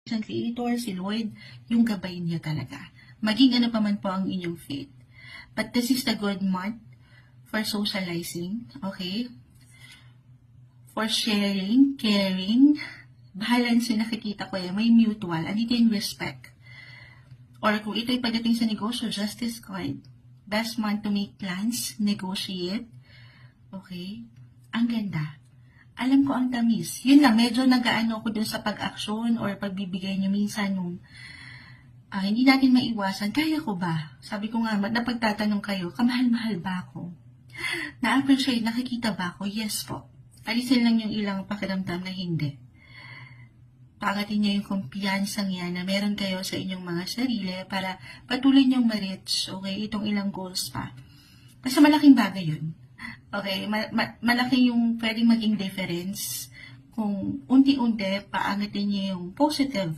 Creator, si Lord, yung gabay niya talaga. Maging ano pa man po ang inyong faith. But this is the good month for socializing, okay? For sharing, caring, balance yung nakikita ko may mutual, andito yung respect. Or kung ito'y pagdating sa negosyo, justice card. Best month to make plans, negotiate, okay? Ang ganda. Alam ko ang tamis. Yun lang, medyo nag-aano ko dun sa pag-aksyon or pagbibigay nyo minsan nung hindi natin maiwasan. Kaya ko ba? Sabi ko nga, napagtatanong kayo, kamahal-mahal ba ako? Na-appreciate, nakikita ba ako? Yes po. Alisin lang yung ilang pakiramdam na hindi. Pangatin niyo yung kumpiyansang yan na meron kayo sa inyong mga sarili para patuloy niyong ma-reach, okay, itong ilang goals pa. Kasi malaking bagay yun. Okay, malaki yung pwedeng maging difference kung unti-unti paangatin niyo yung positive